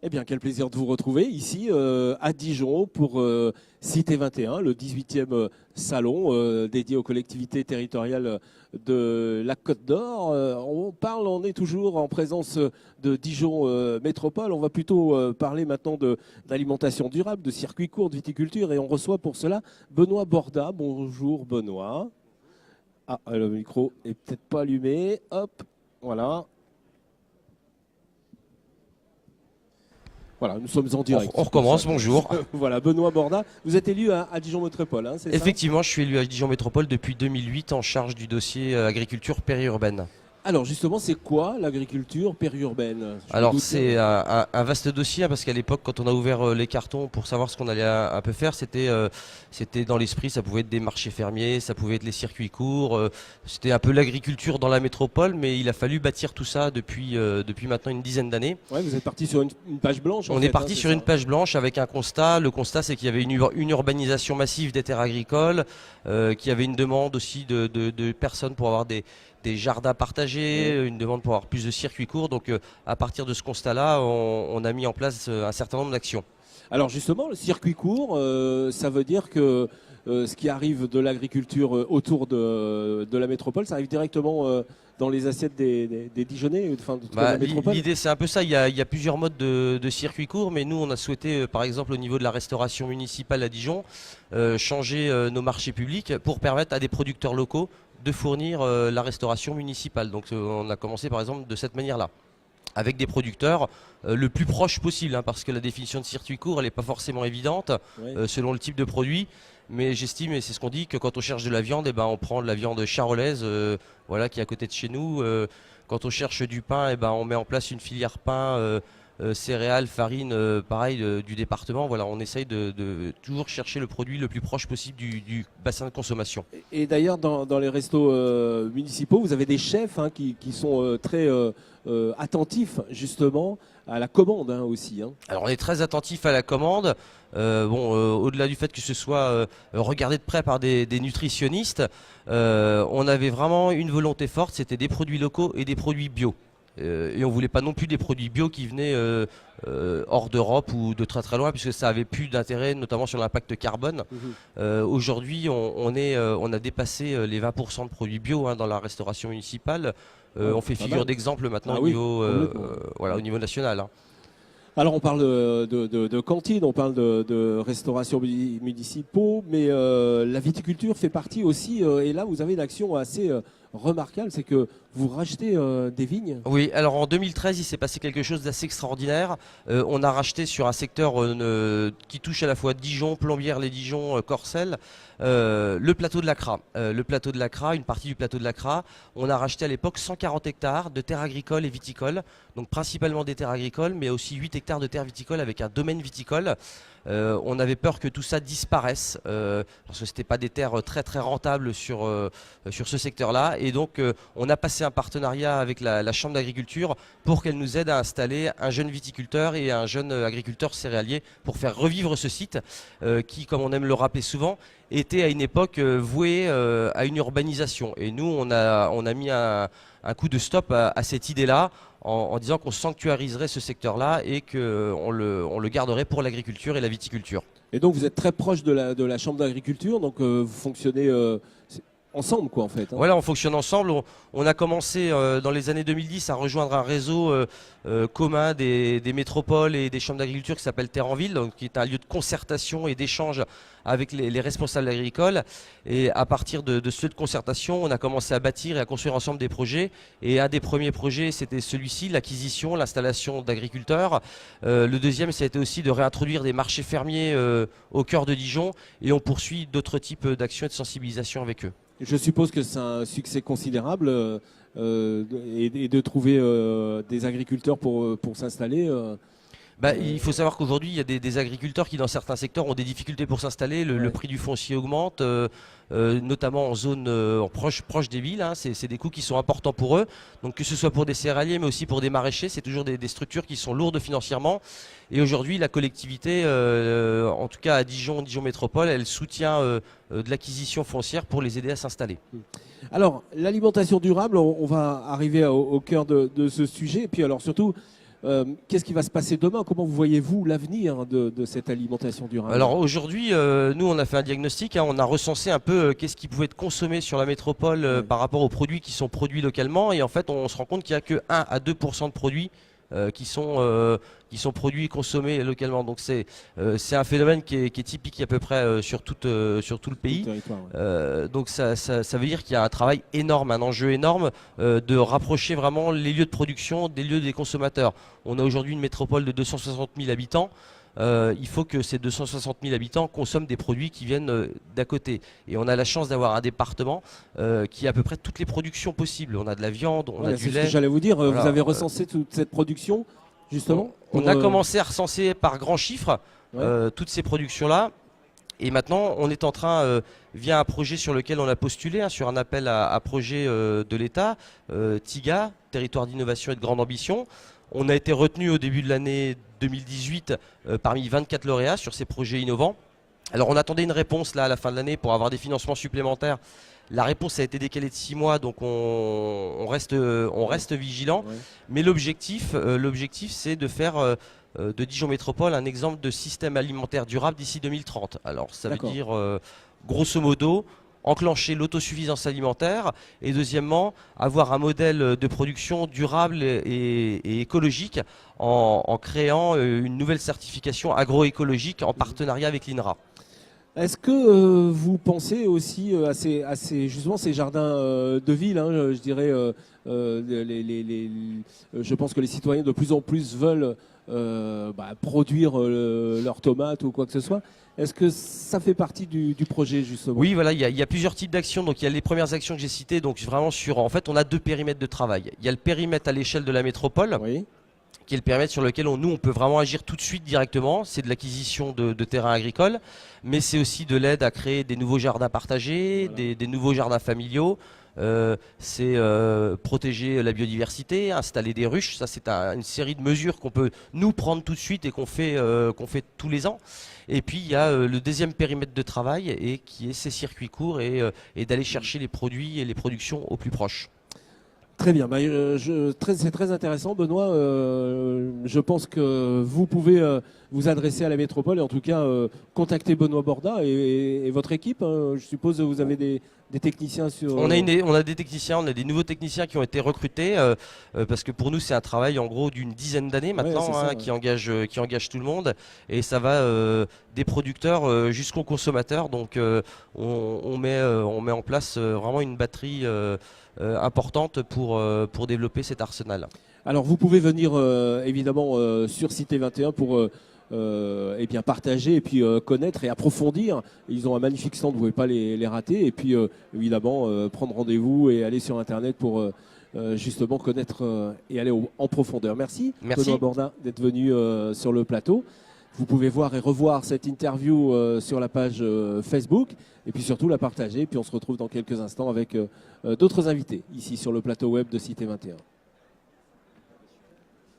Eh bien, quel plaisir de vous retrouver ici à Dijon pour Cité 21, le 18e salon dédié aux collectivités territoriales de la Côte d'Or. On est toujours en présence de Dijon Métropole. On va plutôt parler maintenant d'alimentation durable, de circuits courts, de viticulture. Et on reçoit pour cela Benoît Borda. Bonjour Benoît. Ah, le micro est peut-être pas allumé. Hop, voilà. Voilà, nous sommes en direct. On recommence, bonjour. Voilà, Benoît Borda, vous êtes élu à Dijon Métropole, hein, c'est ça? Effectivement, je suis élu à Dijon Métropole depuis 2008 en charge du dossier agriculture périurbaine. Alors justement, c'est quoi l'agriculture périurbaine? Alors c'est un vaste dossier hein, parce qu'à l'époque, quand on a ouvert les cartons pour savoir ce qu'on allait un peu faire, c'était dans l'esprit, ça pouvait être des marchés fermiers, ça pouvait être les circuits courts, c'était un peu l'agriculture dans la métropole, mais il a fallu bâtir tout ça depuis maintenant une dizaine d'années. Ouais, vous êtes parti sur une page blanche. On est parti sur une page blanche avec un constat. Le constat, c'est qu'il y avait une urbanisation massive des terres agricoles, qu'il y avait une demande aussi de personnes pour avoir des jardins partagés, une demande pour avoir plus de circuits courts. Donc à partir de ce constat-là, on a mis en place un certain nombre d'actions. Alors justement, le circuit court, ça veut dire que ce qui arrive de l'agriculture autour de la métropole, ça arrive directement dans les assiettes des Dijonnais, enfin, de la métropole. L'idée, c'est un peu ça. Il y a plusieurs modes de circuits courts, mais nous, on a souhaité, par exemple, au niveau de la restauration municipale à Dijon, changer nos marchés publics pour permettre à des producteurs locaux de fournir la restauration municipale. Donc on a commencé par exemple de cette manière-là, avec des producteurs le plus proche possible, hein, parce que la définition de circuit court, elle n'est pas forcément évidente selon le type de produit. Mais j'estime, et c'est ce qu'on dit, que quand on cherche de la viande, eh ben, on prend de la viande charolaise, voilà, qui est à côté de chez nous. Quand on cherche du pain, eh ben, on met en place une filière pain, céréales, farine, pareil, du département. Voilà, on essaye de toujours chercher le produit le plus proche possible du bassin de consommation. Et d'ailleurs, dans les restos municipaux, vous avez des chefs hein, qui sont très attentifs justement à la commande hein, aussi. Hein. Alors on est très attentif à la commande. Au-delà du fait que ce soit regardé de près par des nutritionnistes, on avait vraiment une volonté forte, c'était des produits locaux et des produits bio. Et on voulait pas non plus des produits bio qui venaient hors d'Europe ou de très très loin, puisque ça avait plus d'intérêt, notamment sur l'impact carbone. Aujourd'hui, on a dépassé les 20% de produits bio hein, dans la restauration municipale. On fait figure d'exemple maintenant au niveau national. Hein. Alors on parle de cantines, on parle de restauration municipaux, mais la viticulture fait partie aussi, et là vous avez une action assez remarquable, c'est que vous rachetez des vignes. Oui, alors en 2013 il s'est passé quelque chose d'assez extraordinaire. On a racheté sur un secteur qui touche à la fois Dijon, Plombières-les-Dijon, Corcelles, le plateau de l'Acra. Le plateau de l'Acra, une partie du plateau de l'Acra, on a racheté à l'époque 140 hectares de terres agricoles et viticoles, donc principalement des terres agricoles, mais aussi 8 hectares de terres viticoles avec un domaine viticole. On avait peur que tout ça disparaisse parce que c'était pas des terres très très rentables sur ce secteur-là, et donc on a passé un partenariat avec la Chambre d'agriculture pour qu'elle nous aide à installer un jeune viticulteur et un jeune agriculteur céréalier pour faire revivre ce site qui, comme on aime le rappeler souvent, était à une époque voué à une urbanisation. Et nous, on a mis un coup de stop à cette idée-là en disant qu'on sanctuariserait ce secteur-là et qu'on le garderait pour l'agriculture et la viticulture. Et donc vous êtes très proche de la Chambre d'agriculture, donc vous fonctionnez ensemble quoi en fait. Hein. Voilà, on fonctionne ensemble. On a commencé dans les années 2010 à rejoindre un réseau commun des métropoles et des chambres d'agriculture qui s'appelle Terre en Ville, donc, qui est un lieu de concertation et d'échange avec les responsables agricoles. Et à partir de ce lieu de concertation, on a commencé à bâtir et à construire ensemble des projets. Et un des premiers projets, c'était celui-ci, l'acquisition, l'installation d'agriculteurs. Le deuxième, ça a été aussi de réintroduire des marchés fermiers au cœur de Dijon. Et on poursuit d'autres types d'actions et de sensibilisation avec eux. Je suppose que c'est un succès considérable et de trouver des agriculteurs pour s'installer. Il faut savoir qu'aujourd'hui, il y a des agriculteurs qui, dans certains secteurs, ont des difficultés pour s'installer. Le prix du foncier augmente, notamment en zone proche des villes. Hein. C'est des coûts qui sont importants pour eux. Donc, que ce soit pour des céréaliers, mais aussi pour des maraîchers, c'est toujours des structures qui sont lourdes financièrement. Et aujourd'hui, la collectivité, en tout cas à Dijon Métropole, elle soutient de l'acquisition foncière pour les aider à s'installer. Alors, l'alimentation durable, on va arriver au cœur de ce sujet. Et puis, alors surtout, Qu'est-ce qui va se passer demain? Comment vous voyez-vous l'avenir de cette alimentation durable? Alors aujourd'hui, nous on a fait un diagnostic, hein, on a recensé un peu qu'est-ce qui pouvait être consommé sur la métropole par rapport aux produits qui sont produits localement, et en fait on se rend compte qu'il n'y a que 1 à 2% de produits qui sont produits et consommés localement. Donc c'est un phénomène qui est typique à peu près sur tout le pays. Donc ça veut dire qu'il y a un travail énorme, un enjeu énorme de rapprocher vraiment les lieux de production des lieux des consommateurs. On a aujourd'hui une métropole de 260 000 habitants. Il faut que ces 260 000 habitants consomment des produits qui viennent d'à côté. Et on a la chance d'avoir un département qui a à peu près toutes les productions possibles. On a de la viande, on a du lait. C'est ce que j'allais vous dire. Voilà. Vous avez recensé toute cette production, justement? On a commencé à recenser par grands chiffres toutes ces productions-là. Et maintenant, on est en train, via un projet sur lequel on a postulé, hein, sur un appel à projet de l'État, TIGA, Territoire d'innovation et de grande ambition. On a été retenu au début de l'année 2018 parmi 24 lauréats sur ces projets innovants. Alors on attendait une réponse là à la fin de l'année pour avoir des financements supplémentaires. La réponse a été décalée de 6 mois, donc on reste vigilant. Ouais. Mais l'objectif c'est de faire de Dijon Métropole un exemple de système alimentaire durable d'ici 2030. Alors ça veut dire grosso modo enclencher l'autosuffisance alimentaire et deuxièmement avoir un modèle de production durable et écologique en créant une nouvelle certification agroécologique en partenariat avec l'INRA. Est-ce que vous pensez aussi justement ces jardins de ville, hein, je dirais, je pense que les citoyens de plus en plus veulent produire leurs tomates ou quoi que ce soit. Est-ce que ça fait partie du projet justement? Oui, voilà, il y a plusieurs types d'actions. Donc il y a les premières actions que j'ai citées. Donc vraiment en fait, on a 2 périmètres de travail. Il y a le périmètre à l'échelle de la métropole. Oui. Qui est le périmètre sur lequel on peut vraiment agir tout de suite directement. C'est de l'acquisition de terrains agricoles, mais c'est aussi de l'aide à créer des nouveaux jardins partagés, voilà. des nouveaux jardins familiaux. C'est protéger la biodiversité, installer des ruches. Ça, c'est une série de mesures qu'on peut nous prendre tout de suite et qu'on fait tous les ans. Et puis il y a le deuxième périmètre de travail et qui est ces circuits courts et d'aller chercher les produits et les productions au plus proche. Très bien, c'est très intéressant Benoît. Je pense que vous pouvez vous adresser à la métropole et en tout cas contacter Benoît Borda et votre équipe. Je suppose que vous avez des techniciens sur... On a des techniciens, on a des nouveaux techniciens qui ont été recrutés parce que pour nous c'est un travail en gros d'une dizaine d'années maintenant qui engage tout le monde et ça va des producteurs jusqu'aux consommateurs. Donc on met en place vraiment une batterie importante pour développer cet arsenal. Alors vous pouvez venir évidemment sur Cité 21 pour partager et puis connaître et approfondir. Ils ont un magnifique stand, vous ne pouvez pas les rater. Et puis évidemment prendre rendez-vous et aller sur Internet pour justement connaître et aller en profondeur. Merci Benoît Borda d'être venu sur le plateau. Vous pouvez voir et revoir cette interview sur la page Facebook et puis surtout la partager. Et puis on se retrouve dans quelques instants avec d'autres invités ici sur le plateau web de Cité 21.